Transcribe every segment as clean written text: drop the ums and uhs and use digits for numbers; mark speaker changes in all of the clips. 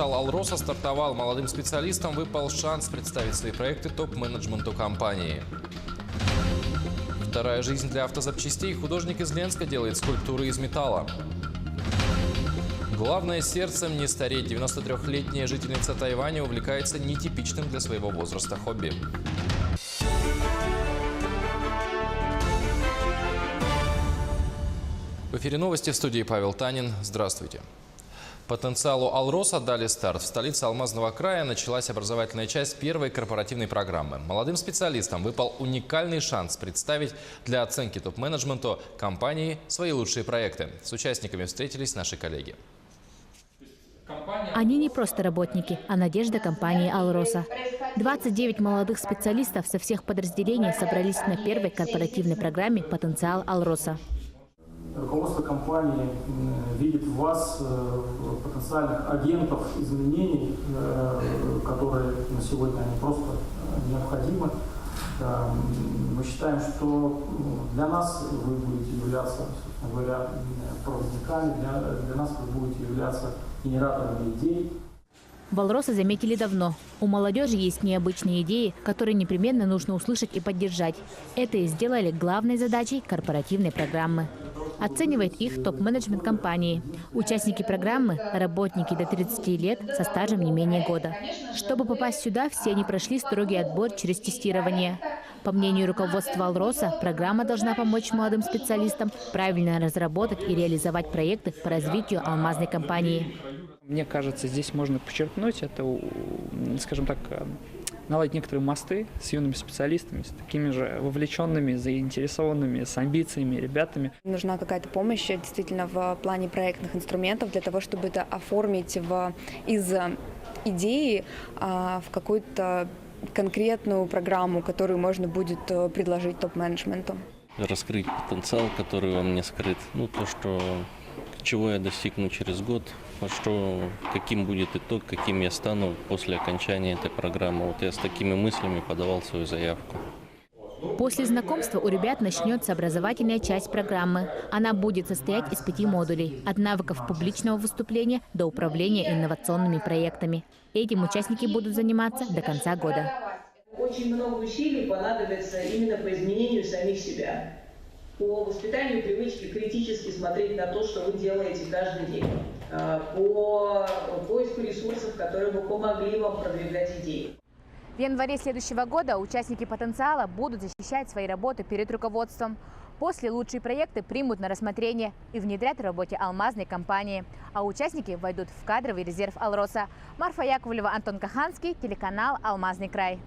Speaker 1: Потенциал Алроса стартовал. Молодым специалистам выпал шанс представить свои проекты топ-менеджменту компании. Вторая жизнь для автозапчастей. Художник из Ленска делает скульптуры из металла. Главное сердцем не стареть. 93-летняя жительница Тайваня увлекается нетипичным для своего возраста хобби. В эфире новости, в студии Павел Танин. Здравствуйте. Потенциалу Алроса дали старт. В столице Алмазного края началась образовательная часть первой корпоративной программы. Молодым специалистам выпал уникальный шанс представить для оценки топ-менеджменту компании свои лучшие проекты. С участниками встретились наши коллеги.
Speaker 2: Они не просто работники, а надежда компании «Алроса». 29 молодых специалистов со всех подразделений собрались на первой корпоративной программе «Потенциал Алроса».
Speaker 3: Руководство компании видит в вас потенциальных агентов изменений, которые на сегодня они просто необходимы. Мы считаем, что для нас вы будете являться, собственно говоря, проводниками, для нас вы будете являться генераторами идей.
Speaker 2: В «Алроса» заметили давно. У молодежи есть необычные идеи, которые непременно нужно услышать и поддержать. Это и сделали главной задачей корпоративной программы. Оценивает их топ-менеджмент компании. Участники программы – работники до 30 лет со стажем не менее года. Чтобы попасть сюда, все они прошли строгий отбор через тестирование. По мнению руководства «Алроса», программа должна помочь молодым специалистам правильно разработать и реализовать проекты по развитию алмазной компании.
Speaker 4: Мне кажется, здесь можно подчеркнуть, это, скажем так, наладить некоторые мосты с юными специалистами, с такими же вовлеченными, заинтересованными, с амбициями ребятами.
Speaker 5: Нужна какая-то помощь действительно в плане проектных инструментов для того, чтобы это оформить из идеи в какую-то конкретную программу, которую можно будет предложить топ-менеджменту.
Speaker 6: Раскрыть потенциал, который он не скрыт. Чего я достигну через год, каким будет итог, каким я стану после окончания этой программы. Вот я с такими мыслями подавал свою заявку.
Speaker 2: После знакомства у ребят начнется образовательная часть программы. Она будет состоять из 5 модулей – от навыков публичного выступления до управления инновационными проектами. Этим участники будут заниматься до конца года.
Speaker 7: Очень много усилий понадобится именно по изменению самих себя, по воспитанию привычки критически смотреть на то, что вы делаете каждый день, по поиску ресурсов, которые бы помогли вам продвигать идеи.
Speaker 2: В январе следующего года участники «Потенциала» будут защищать свои работы перед руководством. После лучшие проекты примут на рассмотрение и внедрят в работе алмазной компании. А участники войдут в кадровый резерв «Алроса». Марфа Яковлева, Антон Каханский, телеканал «Алмазный край».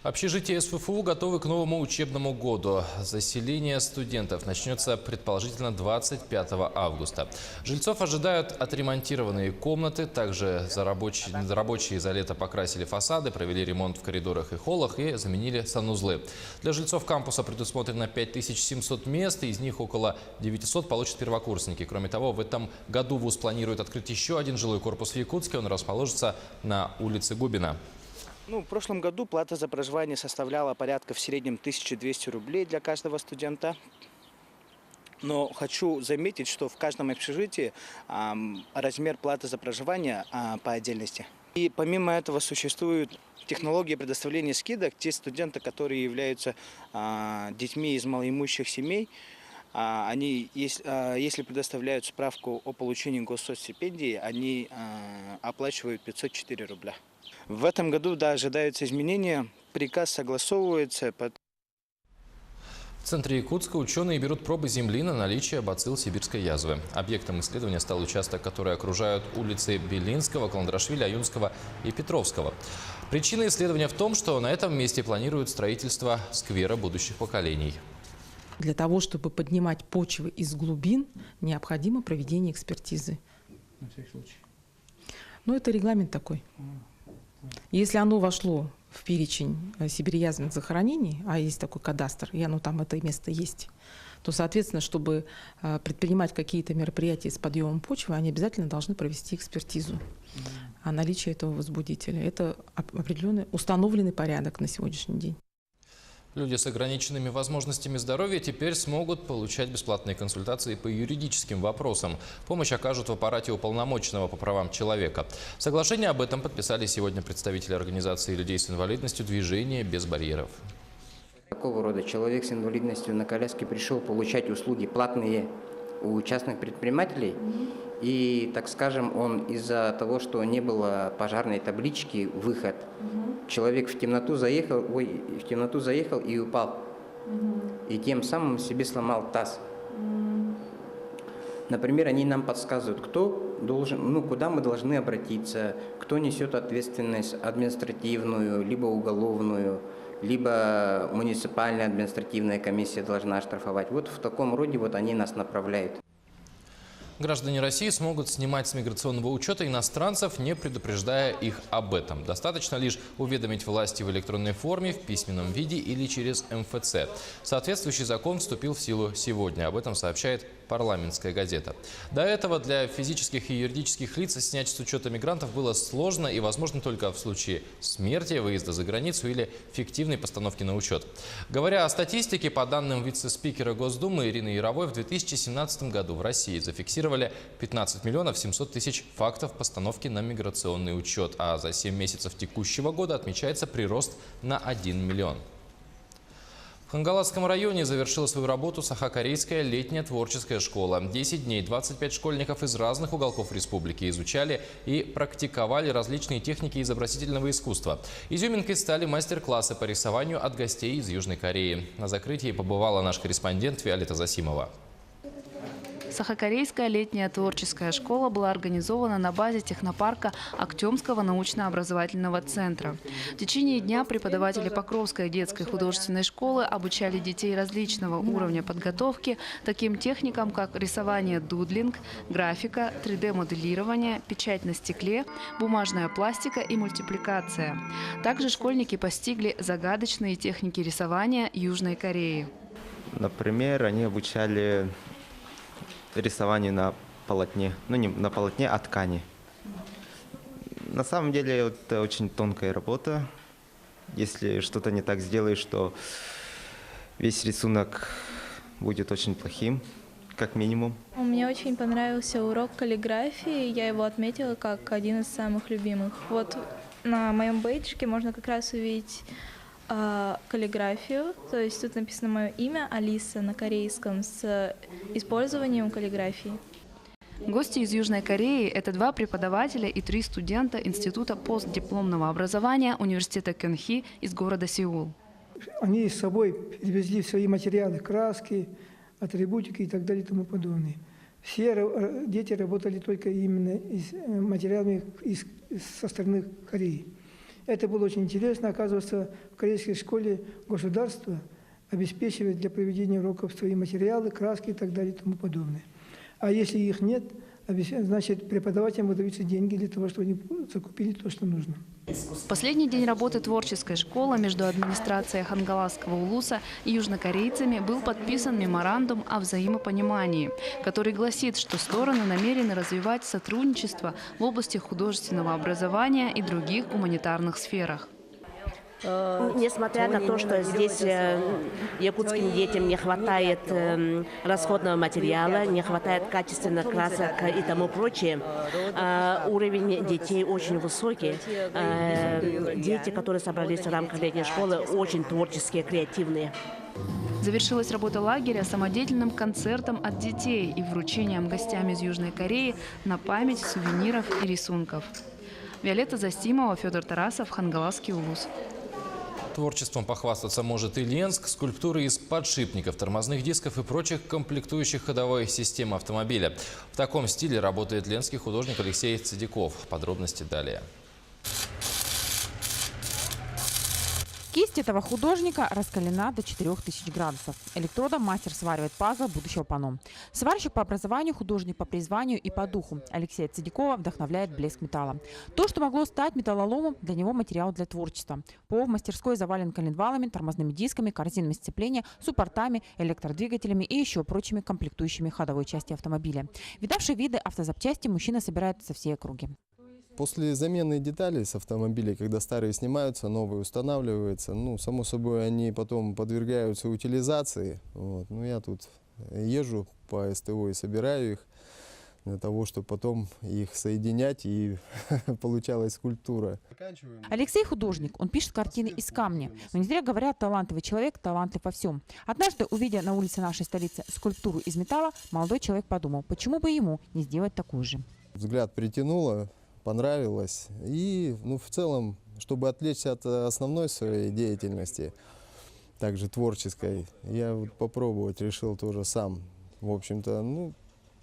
Speaker 1: Общежития СФФУ готовы к новому учебному году. Заселение студентов начнется предположительно 25 августа. Жильцов ожидают отремонтированные комнаты. Также рабочие за лето покрасили фасады, провели ремонт в коридорах и холлах и заменили санузлы. Для жильцов кампуса предусмотрено 5700 мест, из них около 900 получат первокурсники. Кроме того, в этом году вуз планирует открыть еще один жилой корпус в Якутске. Он расположится на улице Губина.
Speaker 8: В прошлом году плата за проживание составляла порядка в среднем 1200 рублей для каждого студента. Но хочу заметить, что в каждом общежитии размер платы за проживание по отдельности. И помимо этого существуют технологии предоставления скидок. Те студенты, которые являются детьми из малоимущих семей, они, если предоставляют справку о получении госсоцстипендии, они оплачивают 504 рубля. В этом году, ожидаются изменения. Приказ согласовывается.
Speaker 1: В центре Якутска ученые берут пробы земли на наличие бацилл сибирской язвы. Объектом исследования стал участок, который окружают улицы Белинского, Каландрашвили, Аюнского и Петровского. Причина исследования в том, что на этом месте планируют строительство сквера будущих поколений.
Speaker 9: Для того, чтобы поднимать почвы из глубин, необходимо проведение экспертизы.
Speaker 4: На всякий случай.
Speaker 9: Это регламент такой. Если оно вошло в перечень сибирязвенных захоронений, а есть такой кадастр, и там это место есть, то, соответственно, чтобы предпринимать какие-то мероприятия с подъемом почвы, они обязательно должны провести экспертизу о наличии этого возбудителя. Это определенный установленный порядок на сегодняшний день.
Speaker 1: Люди с ограниченными возможностями здоровья теперь смогут получать бесплатные консультации по юридическим вопросам. Помощь окажут в аппарате уполномоченного по правам человека. Соглашение об этом подписали сегодня представители организации людей с инвалидностью «Движение без барьеров».
Speaker 10: Такого рода человек с инвалидностью на коляске пришел получать услуги платные у частных предпринимателей. И, так скажем, он из-за того, что не было пожарной таблички «Выход», человек в темноту заехал и упал. И тем самым себе сломал таз. Например, они нам подсказывают, кто должен, куда мы должны обратиться, кто несет ответственность административную, либо уголовную, либо муниципальная административная комиссия должна оштрафовать. Вот в таком роде они нас направляют.
Speaker 1: Граждане России смогут снимать с миграционного учета иностранцев, не предупреждая их об этом. Достаточно лишь уведомить власти в электронной форме, в письменном виде или через МФЦ. Соответствующий закон вступил в силу сегодня. Об этом сообщает «Парламентская газета». До этого для физических и юридических лиц снять с учета мигрантов было сложно и возможно только в случае смерти, выезда за границу или фиктивной постановки на учет. Говоря о статистике, по данным вице-спикера Госдумы Ирины Яровой, в 2017 году в России зафиксировали 15 миллионов 700 тысяч фактов постановки на миграционный учет, а за 7 месяцев текущего года отмечается прирост на 1 миллион. В Хангаласском районе завершила свою работу Сахакарейская летняя творческая школа. 10 дней 25 школьников из разных уголков республики изучали и практиковали различные техники изобразительного искусства. Изюминкой стали мастер-классы по рисованию от гостей из Южной Кореи. На закрытии побывала наш корреспондент Виолетта Засимова.
Speaker 11: Сахакарейская летняя творческая школа была организована на базе технопарка Актемского научно-образовательного центра. В течение дня преподаватели Покровской детской художественной школы обучали детей различного уровня подготовки таким техникам, как рисование дудлинг, графика, 3D-моделирование, печать на стекле, бумажная пластика и мультипликация. Также школьники постигли загадочные техники рисования Южной Кореи.
Speaker 12: Например, они обучали рисованию на полотне, не на полотне, а ткани. На самом деле это очень тонкая работа. Если что-то не так сделаешь, то весь рисунок будет очень плохим, как минимум.
Speaker 13: Мне очень понравился урок каллиграфии. Я его отметила как один из самых любимых. Вот на моем бейджике можно как раз увидеть каллиграфию, то есть тут написано мое имя Алиса на корейском с использованием каллиграфии.
Speaker 11: Гости из Южной Кореи – это 2 преподавателя и 3 студента Института постдипломного образования университета Кёнхи из города Сеул.
Speaker 14: Они с собой привезли свои материалы, краски, атрибутики и так далее и тому подобное. Все дети работали только именно с материалами со стороны Кореи. Это было очень интересно. Оказывается, в корейской школе государство обеспечивает для проведения уроков свои материалы, краски и так далее и тому подобное. А если их нет, значит, преподавателям выдаются деньги для того, чтобы они закупили то, что нужно.
Speaker 11: В последний день работы творческой школы между администрацией Хангаласского улуса и южнокорейцами был подписан меморандум о взаимопонимании, который гласит, что стороны намерены развивать сотрудничество в области художественного образования и других гуманитарных сферах.
Speaker 15: Несмотря на то, что здесь якутским детям не хватает расходного материала, не хватает качественных красок и тому прочее, уровень детей очень высокий. Дети, которые собрались в рамках летней школы, очень творческие, креативные.
Speaker 11: Завершилась работа лагеря самодеятельным концертом от детей и вручением гостям из Южной Кореи на память сувениров и рисунков. Виолетта Засимова, Федор Тарасов, Хангаласский улус.
Speaker 1: Творчеством похвастаться может и Ленск. Скульптуры из подшипников, тормозных дисков и прочих комплектующих ходовой системы автомобиля. В таком стиле работает ленский художник Алексей Цидяков. Подробности далее.
Speaker 16: Кисть этого художника раскалена до 4000 градусов. Электродом мастер сваривает пазл будущего панно. Сварщик по образованию, художник по призванию и по духу. Алексея Цидякова вдохновляет блеск металла. То, что могло стать металлоломом, для него материал для творчества. Пол в мастерской завален коленвалами, тормозными дисками, корзинами сцепления, суппортами, электродвигателями и еще прочими комплектующими ходовой части автомобиля. Видавший виды автозапчасти мужчина собирает со всей округи.
Speaker 17: После замены деталей с автомобилей, когда старые снимаются, новые устанавливаются, ну, само собой, они потом подвергаются утилизации. Вот. Ну, я тут езжу по СТО и собираю их для того, чтобы потом их соединять и получалась скульптура.
Speaker 16: Алексей художник, он пишет картины из камня. Но не зря говорят, талантливый человек талантлив во всем. Однажды, увидя на улице нашей столицы скульптуру из металла, молодой человек подумал, почему бы ему не сделать такую же.
Speaker 17: Взгляд притянуло, понравилось. И, ну, в целом, чтобы отвлечься от основной своей деятельности, также творческой, я вот попробовать решил тоже сам. В общем-то, ну,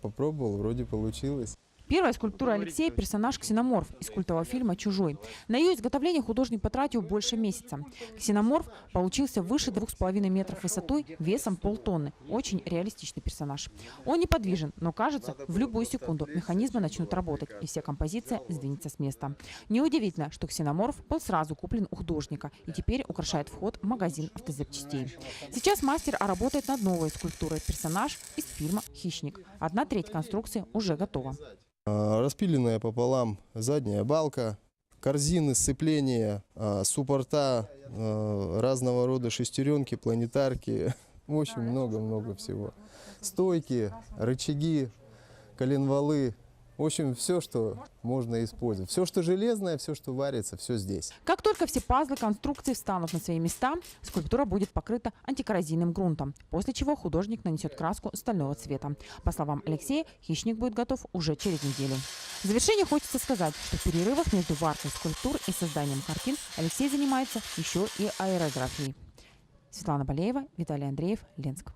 Speaker 17: попробовал, вроде получилось.
Speaker 16: Первая скульптура Алексея – персонаж Ксеноморф из культового фильма «Чужой». На ее изготовление художник потратил больше месяца. Ксеноморф получился выше 2,5 метров высотой, весом полтонны. Очень реалистичный персонаж. Он неподвижен, но кажется, в любую секунду механизмы начнут работать, и вся композиция сдвинется с места. Неудивительно, что Ксеноморф был сразу куплен у художника и теперь украшает вход в магазин автозапчастей. Сейчас мастер работает над новой скульптурой персонаж из фильма «Хищник». 1/3 конструкции уже готова.
Speaker 17: Распиленная пополам задняя балка, корзины сцепления, суппорта, разного рода шестеренки, планетарки. В общем, много-много всего. Стойки, рычаги, коленвалы. В общем, все, что можно использовать. Все, что железное, все, что варится, все здесь.
Speaker 16: Как только все пазлы конструкции встанут на свои места, скульптура будет покрыта антикоррозийным грунтом, после чего художник нанесет краску стального цвета. По словам Алексея, «Хищник» будет готов уже через неделю. В завершение хочется сказать, что в перерывах между варкой скульптур и созданием картин Алексей занимается еще и аэрографией. Светлана Болеева, Виталий Андреев, Ленск.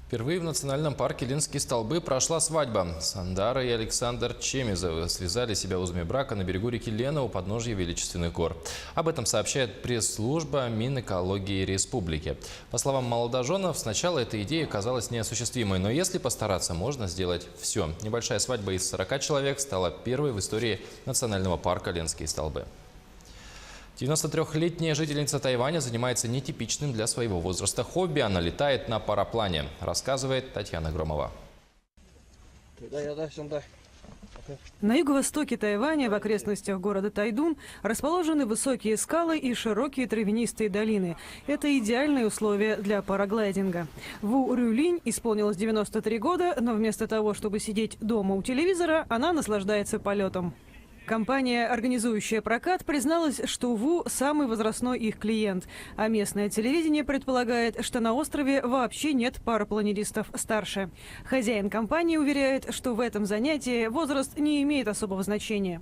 Speaker 1: Впервые в национальном парке Ленские столбы прошла свадьба. Сандара и Александр Чемизовы связали себя узами брака на берегу реки Лена у подножья Величественных гор. Об этом сообщает пресс-служба Минэкологии Республики. По словам молодоженов, сначала эта идея казалась неосуществимой, но если постараться, можно сделать все. Небольшая свадьба из 40 человек стала первой в истории национального парка Ленские столбы. 93-летняя жительница Тайваня занимается нетипичным для своего возраста хобби. Она летает на параплане, рассказывает Татьяна Громова.
Speaker 18: На юго-востоке Тайваня, в окрестностях города Тайдун, расположены высокие скалы и широкие травянистые долины. Это идеальные условия для параглайдинга. Ву Рюлинь исполнилось 93 года, но вместо того, чтобы сидеть дома у телевизора, она наслаждается полетом. Компания, организующая прокат, призналась, что Ву – самый возрастной их клиент. А местное телевидение предполагает, что на острове вообще нет парапланеристов старше. Хозяин компании уверяет, что в этом занятии возраст не имеет особого значения.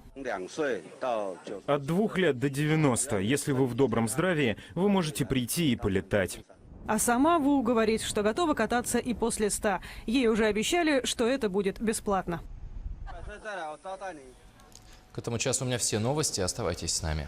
Speaker 19: От 2 лет до 90. Если вы в добром здравии, вы можете прийти и полетать.
Speaker 18: А сама Ву говорит, что готова кататься и после 100. Ей уже обещали, что это будет бесплатно.
Speaker 1: К этому часу у меня все новости. Оставайтесь с нами.